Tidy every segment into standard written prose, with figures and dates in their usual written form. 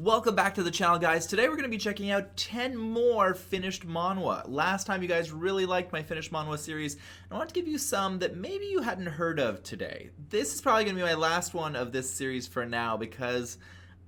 Welcome back to the channel, guys. Today we're going to be checking out 10 more finished manhwa. Last time you guys really liked my finished manhwa series, and I want to give you some that maybe you hadn't heard of today. This is probably going to be my last one of this series for now because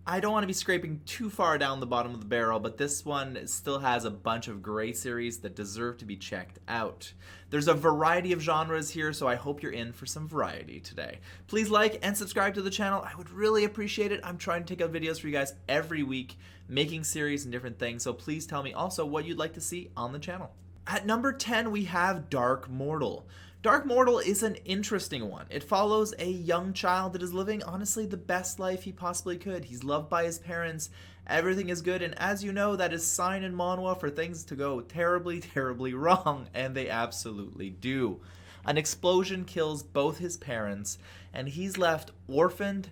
I don't want to be scraping too far down the bottom of the barrel, but this one still has a bunch of great series that deserve to be checked out. There's a variety of genres here, so I hope you're in for some variety today. Please like and subscribe to the channel. I would really appreciate it. I'm trying to take out videos for you guys every week, making series and different things, so please tell me also what you'd like to see on the channel. At number 10, we have Dark Mortal. Dark Mortal is an interesting one. It follows a young child that is living, honestly, the best life he possibly could. He's loved by his parents, everything is good, and as you know, that is sign in manhwa for things to go terribly, terribly wrong, and they absolutely do. An explosion kills both his parents, and he's left orphaned,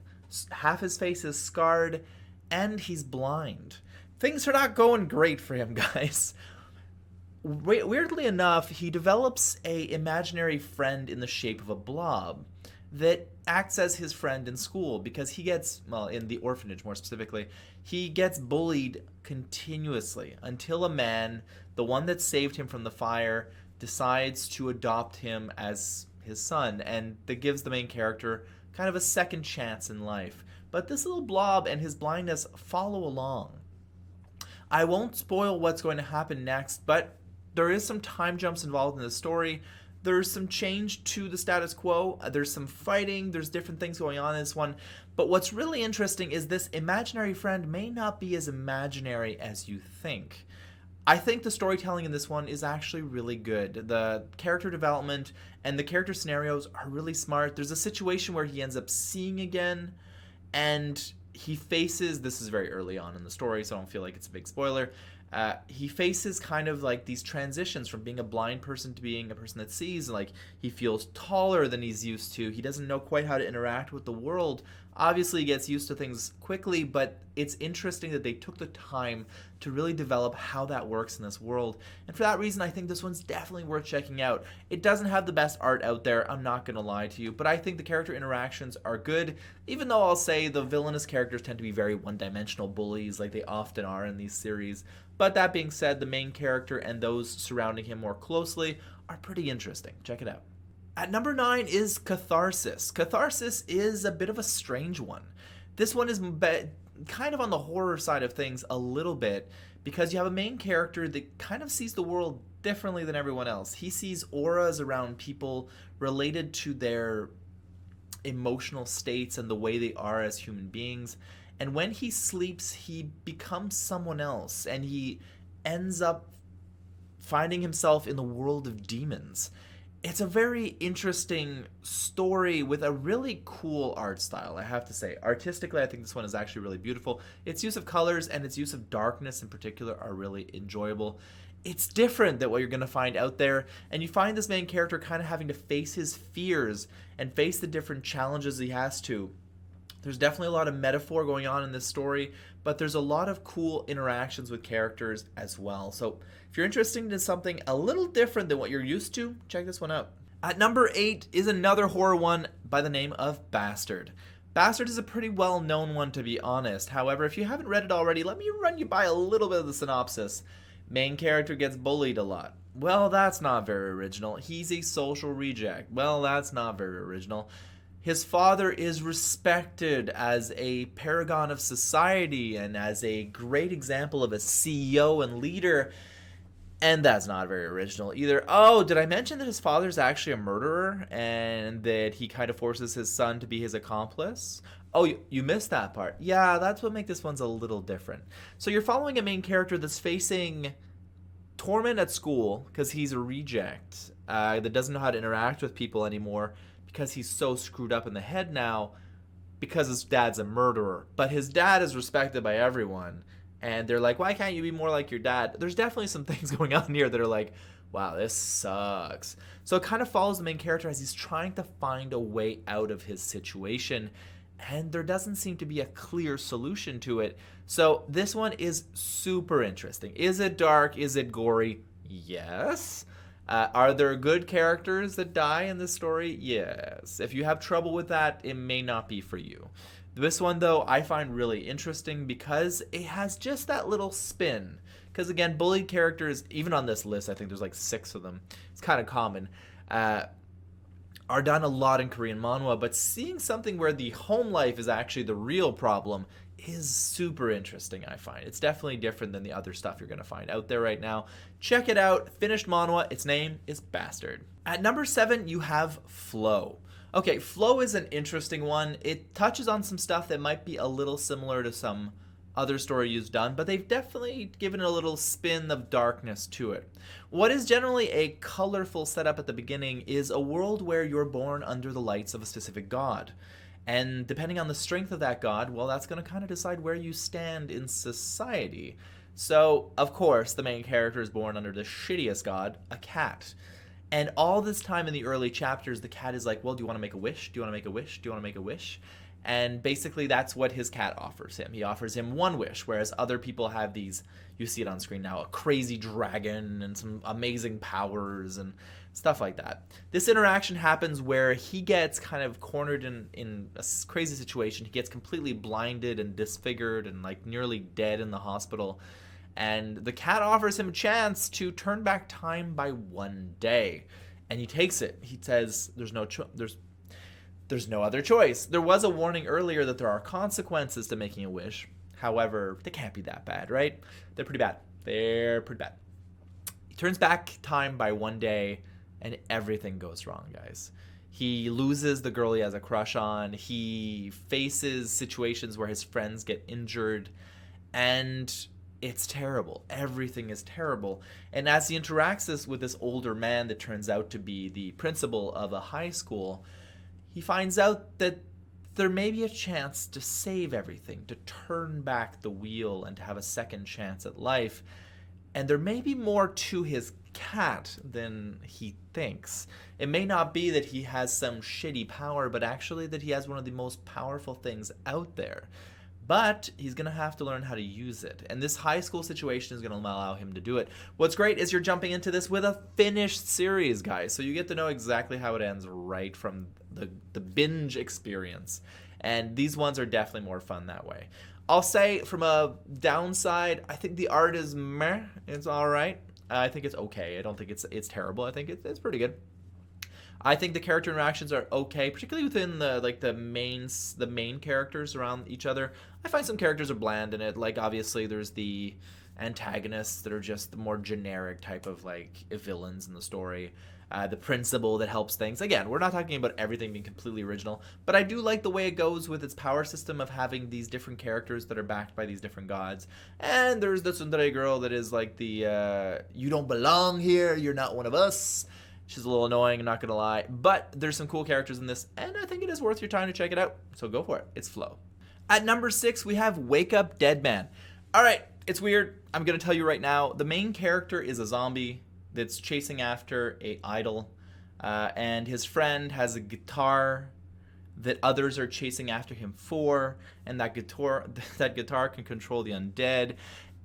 half his face is scarred, and he's blind. Things are not going great for him, guys. Weirdly enough, he develops a imaginary friend in the shape of a blob that acts as his friend in school because he gets, well, in the orphanage more specifically, he gets bullied continuously until a man, the one that saved him from the fire, decides to adopt him as his son, and that gives the main character kind of a second chance in life. But this little blob and his blindness follow along. I won't spoil what's going to happen next, but there is some time jumps involved in the story. There's some change to the status quo. There's some fighting. There's different things going on in this one. But what's really interesting is this imaginary friend may not be as imaginary as you think. I think the storytelling in this one is actually really good. The character development and the character scenarios are really smart. There's a situation where he ends up seeing again, and he faces, this is very early on in the story, so I don't feel like it's a big spoiler, he faces kind of like these transitions from being a blind person to being a person that sees. Like, he feels taller than he's used to. He doesn't know quite how to interact with the world. Obviously, he gets used to things quickly, but it's interesting that they took the time to really develop how that works in this world. And for that reason, I think this one's definitely worth checking out. It doesn't have the best art out there, I'm not going to lie to you, but I think the character interactions are good, even though I'll say the villainous characters tend to be very one-dimensional bullies like they often are in these series. But that being said, the main character and those surrounding him more closely are pretty interesting. Check it out. At number 9 is Catharsis. Catharsis is a bit of a strange one. This one is kind of on the horror side of things a little bit because you have a main character that kind of sees the world differently than everyone else. He sees auras around people related to their emotional states and the way they are as human beings. And when he sleeps, he becomes someone else, and he ends up finding himself in the world of demons. It's a very interesting story with a really cool art style, I have to say. Artistically, I think this one is actually really beautiful. Its use of colors and its use of darkness in particular are really enjoyable. It's different than what you're going to find out there, and you find this main character kind of having to face his fears and face the different challenges he has to. There's definitely a lot of metaphor going on in this story, but there's a lot of cool interactions with characters as well. So if you're interested in something a little different than what you're used to, check this one out. At number 8 is another horror one by the name of Bastard. Bastard is a pretty well-known one, to be honest. However, if you haven't read it already, let me run you by a little bit of the synopsis. Main character gets bullied a lot. Well, that's not very original. He's a social reject. Well, that's not very original. His father is respected as a paragon of society and as a great example of a CEO and leader, and that's not very original either. Oh, did I mention that his father's actually a murderer and that he kind of forces his son to be his accomplice? Oh, you missed that part. Yeah, that's what makes this one's a little different. So you're following a main character that's facing torment at school because he's a reject that doesn't know how to interact with people anymore, because he's so screwed up in the head now because his dad's a murderer. But his dad is respected by everyone, and they're like, why can't you be more like your dad? There's definitely some things going on here that are like, wow, this sucks. So it kind of follows the main character as he's trying to find a way out of his situation, and there doesn't seem to be a clear solution to it. So this one is super interesting. Is it dark? Is it gory? Yes. Are there good characters that die in this story? Yes. If you have trouble with that, it may not be for you. This one, though, I find really interesting because it has just that little spin. Because, again, bullied characters, even on this list, I think there's like 6 of them. It's kind of common. Are done a lot in Korean manhwa, but seeing something where the home life is actually the real problem is super interesting, I find. It's definitely different than the other stuff you're going to find out there right now. Check it out. Finished manhwa. Its name is Bastard. At number 7, you have Flow. Okay, Flow is an interesting one. It touches on some stuff that might be a little similar to some other story you've done, but they've definitely given a little spin of darkness to it. What is generally a colorful setup at the beginning is a world where you're born under the lights of a specific god. And depending on the strength of that god, well, that's going to kind of decide where you stand in society. So, of course, the main character is born under the shittiest god, a cat. And all this time in the early chapters, the cat is like, well, do you want to make a wish? Do you want to make a wish? Do you want to make a wish? And basically that's what his cat offers him. He offers him one wish, whereas other people have these, you see it on screen now, a crazy dragon and some amazing powers and stuff like that. This interaction happens where he gets kind of cornered in a crazy situation. He gets completely blinded and disfigured and like nearly dead in the hospital. And the cat offers him a chance to turn back time by 1 day. And he takes it. He says there's no other choice. There was a warning earlier that there are consequences to making a wish. However, they can't be that bad, right? They're pretty bad. He turns back time by 1 day, and everything goes wrong, guys. He loses the girl he has a crush on. He faces situations where his friends get injured, and it's terrible. Everything is terrible. And as he interacts with this older man that turns out to be the principal of a high school, he finds out that there may be a chance to save everything, to turn back the wheel and to have a second chance at life. And there may be more to his cat than he thinks. It may not be that he has some shitty power, but actually that he has one of the most powerful things out there. But he's going to have to learn how to use it. And this high school situation is going to allow him to do it. What's great is you're jumping into this with a finished series, guys. So you get to know exactly how it ends right from the binge experience. And these ones are definitely more fun that way. I'll say from a downside, I think the art is meh. It's all right. I think it's okay. I don't think it's terrible. I think it's pretty good. I think the character interactions are okay, particularly within the main characters around each other. I find some characters are bland in it. Like obviously there's the antagonists that are just the more generic type of like villains in the story. The principal that helps things. Again, we're not talking about everything being completely original, but I do like the way it goes with its power system of having these different characters that are backed by these different gods. And there's the tsundere girl that is like the you don't belong here, you're not one of us. She's a little annoying, I'm not gonna lie, but there's some cool characters in this, and I think it is worth your time to check it out, so go for it. It's Flow. At number 6, we have Wake Up Dead Man. Alright, it's weird. I'm gonna tell you right now, the main character is a zombie that's chasing after a idol, and his friend has a guitar that others are chasing after him for, and that guitar can control the undead.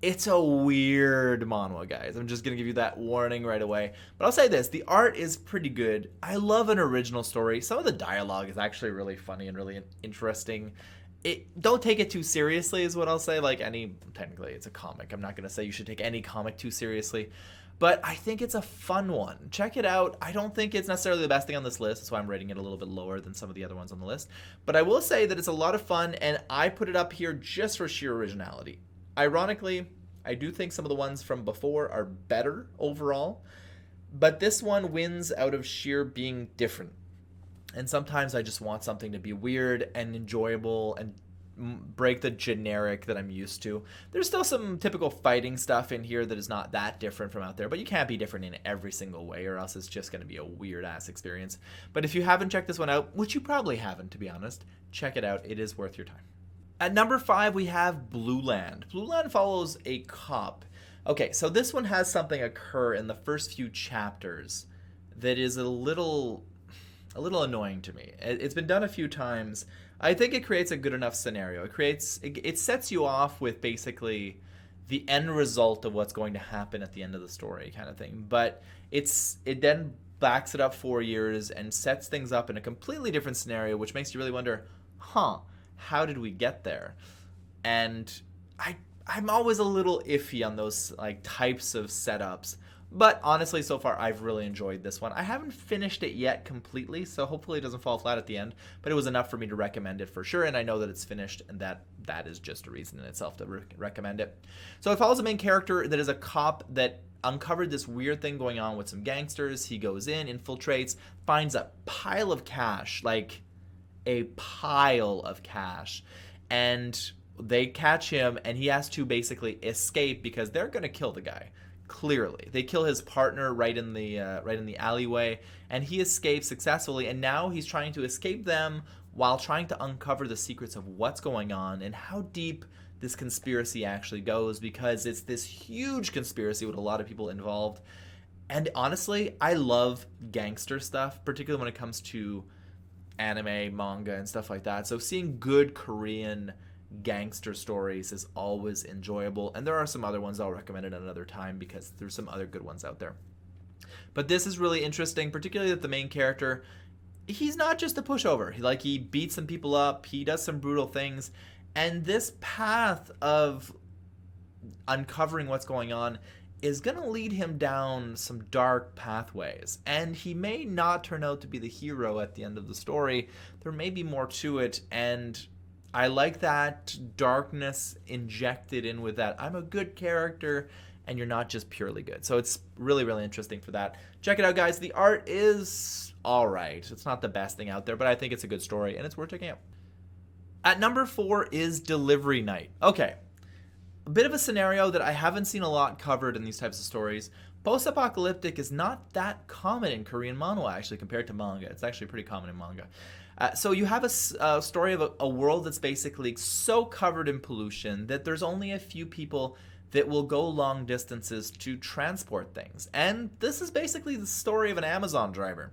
It's a weird manhwa, guys. I'm just going to give you that warning right away. But I'll say this, the art is pretty good. I love an original story. Some of the dialogue is actually really funny and really interesting. Don't take it too seriously is what I'll say. Technically it's a comic. I'm not going to say you should take any comic too seriously. But I think it's a fun one. Check it out. I don't think it's necessarily the best thing on this list. That's why I'm rating it a little bit lower than some of the other ones on the list. But I will say that it's a lot of fun, and I put it up here just for sheer originality. Ironically, I do think some of the ones from before are better overall, but this one wins out of sheer being different. And sometimes I just want something to be weird and enjoyable and break the generic that I'm used to. There's still some typical fighting stuff in here that is not that different from out there, but you can't be different in every single way or else it's just going to be a weird-ass experience. But if you haven't checked this one out, which you probably haven't, to be honest, check it out. It is worth your time. At number 5, we have Blue Land. Blue Land follows a cop. Okay, so this one has something occur in the first few chapters that is a little annoying to me. It's been done a few times. I think it creates a good enough scenario. It sets you off with basically the end result of what's going to happen at the end of the story kind of thing. But it then backs it up 4 years and sets things up in a completely different scenario, which makes you really wonder, how did we get there? And I'm always a little iffy on those like types of setups. But honestly, so far, I've really enjoyed this one. I haven't finished it yet completely, so hopefully it doesn't fall flat at the end. But it was enough for me to recommend it for sure, and I know that it's finished, and that is just a reason in itself to recommend it. So it follows a main character that is a cop that uncovered this weird thing going on with some gangsters. He goes in, infiltrates, finds a pile of cash, like a pile of cash, and they catch him, and he has to basically escape because they're going to kill the guy. Clearly, they kill his partner right in the alleyway, and he escapes successfully. And now he's trying to escape them while trying to uncover the secrets of what's going on and how deep this conspiracy actually goes, because it's this huge conspiracy with a lot of people involved. And honestly, I love gangster stuff, particularly when it comes to anime, manga, and stuff like that. So seeing good Korean gangster stories is always enjoyable, and there are some other ones I'll recommend at another time because there's some other good ones out there. But this is really interesting, particularly that the main character, he's not just a pushover. He beats some people up, he does some brutal things, and this path of uncovering what's going on is going to lead him down some dark pathways, and he may not turn out to be the hero at the end of the story. There may be more to it, and I like that darkness injected in with that I'm a good character and you're not just purely good. So it's really, really interesting for that. Check it out, guys. The art is all right. It's not the best thing out there, but I think it's a good story and it's worth checking out. At number 4 is Delivery Night. Okay, a bit of a scenario that I haven't seen a lot covered in these types of stories. Post-apocalyptic is not that common in Korean manhwa, actually, compared to manga. It's actually pretty common in manga. So you have a story of a world that's basically so covered in pollution that there's only a few people that will go long distances to transport things. And this is basically the story of an Amazon driver.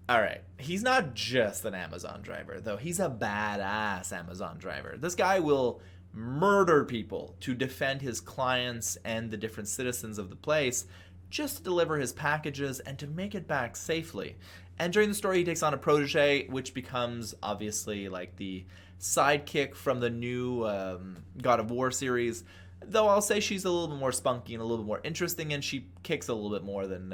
All right, he's not just an Amazon driver, though. He's a badass Amazon driver. This guy will murder people to defend his clients and the different citizens of the place, just to deliver his packages and to make it back safely. And during the story, he takes on a protege, which becomes obviously like the sidekick from the new God of War series. Though I'll say she's a little bit more spunky and a little bit more interesting, and she kicks a little bit more than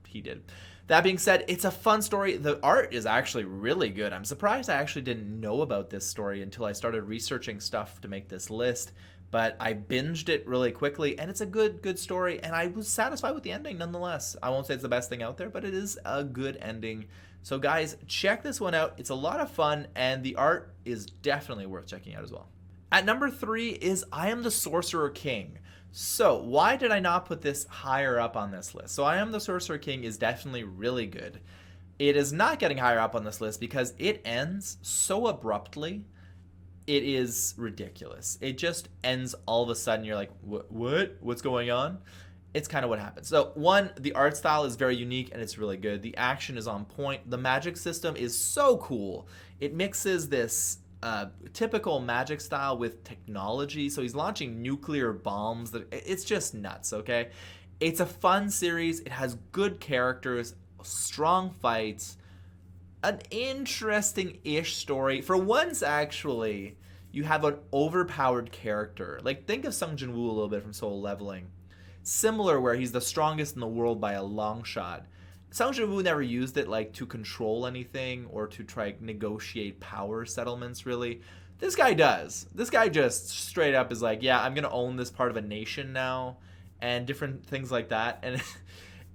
he did. That being said, it's a fun story. The art is actually really good. I'm surprised I actually didn't know about this story until I started researching stuff to make this list. But I binged it really quickly, and it's a good story, and I was satisfied with the ending nonetheless. I won't say it's the best thing out there, but it is a good ending. So guys, check this one out. It's a lot of fun, and the art is definitely worth checking out as well. At number 3 is I Am the Sorcerer King. So why did I not put this higher up on this list? So I Am the Sorcerer King is definitely really good. It is not getting higher up on this list because it ends so abruptly. It is ridiculous. It just ends all of a sudden. You're like, what? What's going on? It's kind of what happens. So one, the art style is very unique and it's really good. The action is on point. The magic system is so cool. It mixes this typical magic style with technology. So he's launching nuclear bombs. It's just nuts, okay? It's a fun series. It has good characters, strong fights, an interesting-ish story. For once, actually, you have an overpowered character. Like, think of Sung Jin-woo a little bit from Soul Leveling. Similar, where he's the strongest in the world by a long shot. Sung Jin-woo never used it, like, to control anything or to try negotiate power settlements, really. This guy does. This guy just straight up is like, yeah, I'm going to own this part of a nation now, and different things like that. And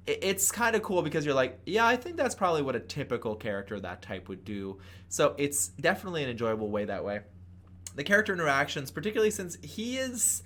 it's kind of cool because you're like, yeah, I think that's probably what a typical character of that type would do. So it's definitely an enjoyable way that way. The character interactions, particularly since he is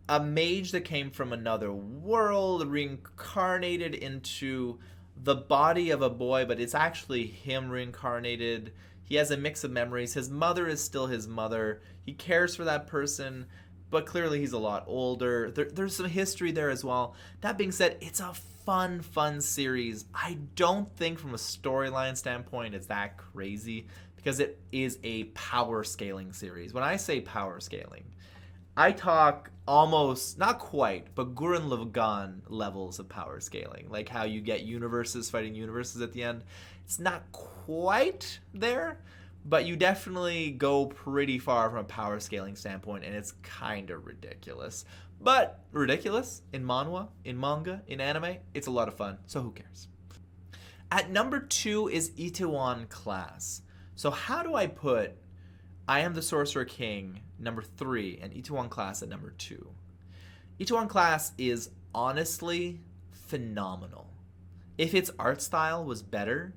a mage that came from another world, reincarnated into the body of a boy, but it's actually him reincarnated. He has a mix of memories. His mother is still his mother. He cares for that person, but clearly he's a lot older. There's some history there as well. That being said, it's a fun series. I don't think from a storyline standpoint it's that crazy because it is a power scaling series. When I say power scaling, I talk almost, not quite, but Gurren Lagann levels of power scaling. Like how you get universes fighting universes at the end. It's not quite there, but you definitely go pretty far from a power scaling standpoint, and it's kind of ridiculous. But ridiculous in manhwa, in manga, in anime, it's a lot of fun, so who cares? At number 2 is Itaewon Class. So how do I put I Am the Sorcerer King number 3 and Itaewon Class at number 2? Itaewon Class is honestly phenomenal. If its art style was better,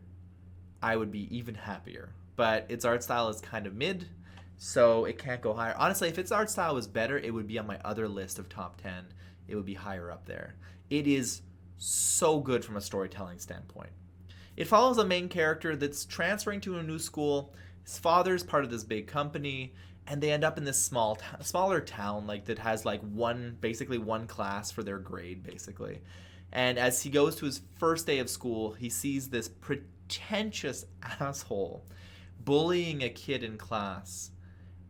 I would be even happier. But its art style is kind of mid, so it can't go higher. Honestly, if its art style was better, it would be on my other list of top 10. It would be higher up there. It is so good from a storytelling standpoint. It follows a main character that's transferring to a new school. His father's part of this big company, and they end up in this smaller town like that has like basically one class for their grade basically. And as he goes to his first day of school, he sees this pretentious asshole bullying a kid in class.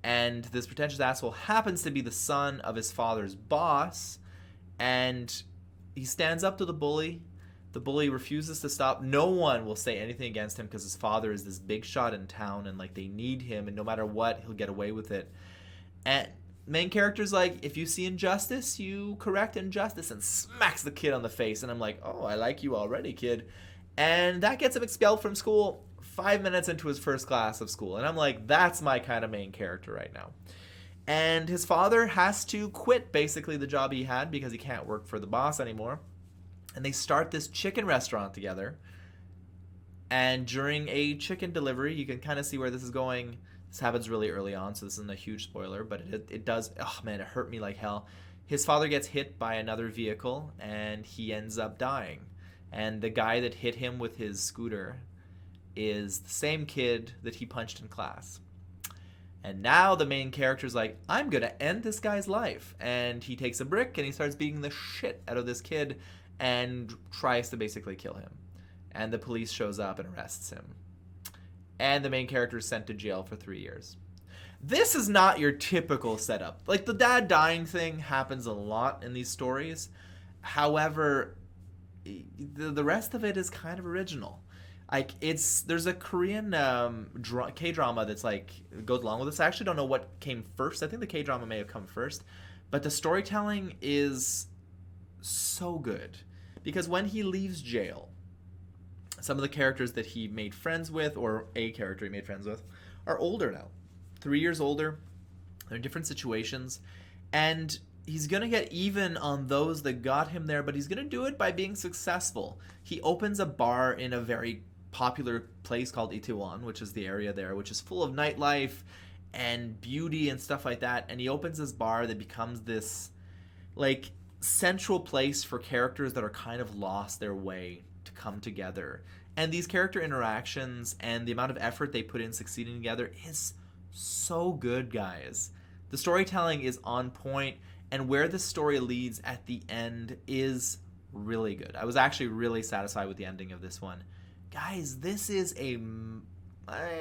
And this pretentious asshole happens to be the son of his father's boss, and he stands up to the bully. The bully refuses to stop. No one will say anything against him because his father is this big shot in town and like they need him, and no matter what, he'll get away with it. And main character's like, if you see injustice, you correct injustice, and smacks the kid on the face. And I'm like, oh, I like you already, kid. And that gets him expelled from school 5 minutes into his first class of school. And I'm like, that's my kind of main character right now. And his father has to quit basically the job he had because he can't work for the boss anymore. And they start this chicken restaurant together. And during a chicken delivery, you can kind of see where this is going. This happens really early on, so this isn't a huge spoiler, but it does, oh man, it hurt me like hell. His father gets hit by another vehicle, and he ends up dying. And the guy that hit him with his scooter is the same kid that he punched in class. And now the main character's like, I'm gonna end this guy's life. And he takes a brick and he starts beating the shit out of this kid and tries to basically kill him. And the police shows up and arrests him. And the main character is sent to jail for 3 years. This is not your typical setup. Like, the dad dying thing happens a lot in these stories. However, the rest of it is kind of original. Like, there's a Korean K-drama that's like goes along with this. I actually don't know what came first. I think the K-drama may have come first. But the storytelling is so good. Because when he leaves jail, some of the characters that he made friends with, or a character he made friends with, are older now. 3 years older. They're in different situations. And he's going to get even on those that got him there, but he's going to do it by being successful. He opens a bar in a very popular place called Itaewon, which is the area there, which is full of nightlife and beauty and stuff like that. And he opens this bar that becomes this, like, central place for characters that are kind of lost their way to come together. And these character interactions and the amount of effort they put in succeeding together is so good, guys. The storytelling is on point, and where the story leads at the end is really good. I was actually really satisfied with the ending of this one. Guys, this is a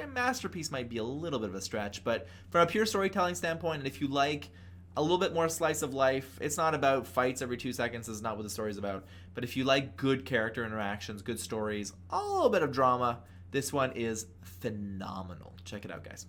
masterpiece, might be a little bit of a stretch, but from a pure storytelling standpoint, and if you like a little bit more slice of life, it's not about fights every 2 seconds, is not what the story's about, but if you like good character interactions, good stories, a little bit of drama, this one is phenomenal. Check it out, guys.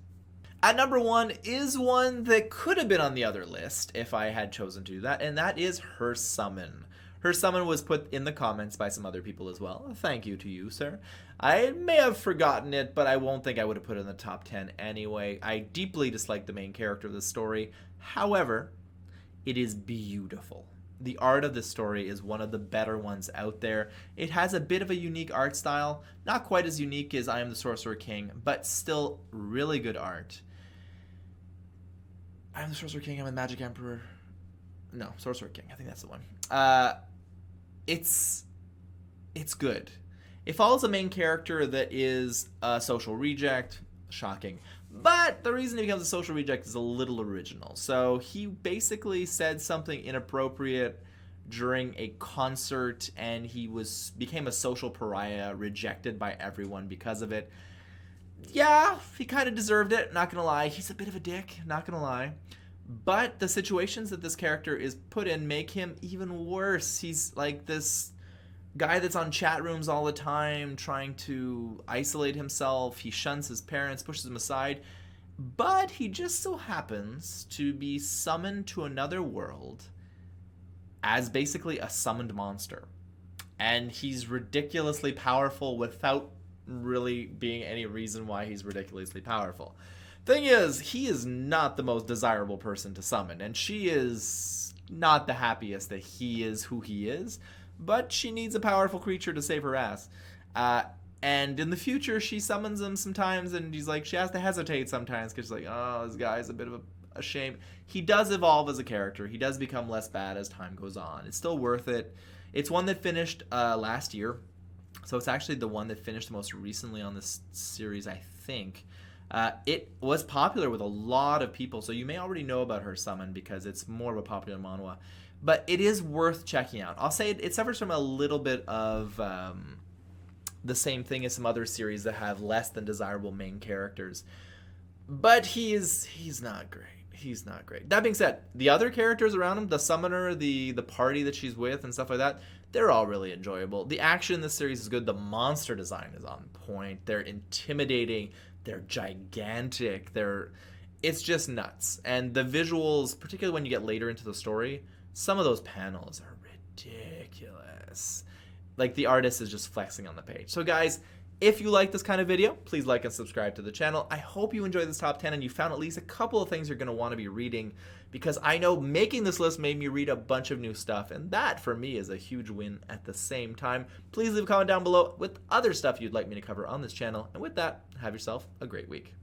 At number 1 is one that could have been on the other list if I had chosen to do that, and that is Her Summon. Her Summon was put in the comments by some other people as well. Thank you to you, sir. I may have forgotten it, but I won't think I would have put it in the top 10 anyway. I deeply dislike the main character of the story. However, it is beautiful. The art of this story is one of the better ones out there. It has a bit of a unique art style. Not quite as unique as I Am the Sorcerer King, but still really good art. I Am the Sorcerer King, I'm the Magic Emperor. No, Sorcerer King. I think that's the one. It's good. It follows a main character that is a social reject. Shocking. But the reason he becomes a social reject is a little original. So he basically said something inappropriate during a concert, and he became a social pariah, rejected by everyone because of it. Yeah, he kind of deserved it, not gonna lie. He's a bit of a dick, not gonna lie. But the situations that this character is put in make him even worse. He's like this guy that's on chat rooms all the time, trying to isolate himself. He shuns his parents, pushes them aside. But he just so happens to be summoned to another world as basically a summoned monster. And he's ridiculously powerful without really being any reason why he's ridiculously powerful. Thing is, he is not the most desirable person to summon, and she is not the happiest that he is who he is, but she needs a powerful creature to save her ass. And in the future, she summons him sometimes, and he's like, she has to hesitate sometimes because she's like, oh, this guy's a bit of a shame. He does evolve as a character. He does become less bad as time goes on. It's still worth it. It's one that finished last year, so it's actually the one that finished most recently on this series, I think. It was popular with a lot of people, so you may already know about her summon because it's more of a popular manhwa. But it is worth checking out. I'll say it suffers from a little bit of the same thing as some other series that have less than desirable main characters. But he's not great. He's not great. That being said, the other characters around him, the summoner, the party that she's with and stuff like that, they're all really enjoyable. The action in this series is good. The monster design is on point. They're intimidating. They're gigantic. It's just nuts. And the visuals, particularly when you get later into the story, some of those panels are ridiculous. Like, the artist is just flexing on the page. So guys, if you like this kind of video, please like and subscribe to the channel. I hope you enjoyed this top 10 and you found at least a couple of things you're going to want to be reading, because I know making this list made me read a bunch of new stuff, and that for me is a huge win at the same time. Please leave a comment down below with other stuff you'd like me to cover on this channel, and with that, have yourself a great week.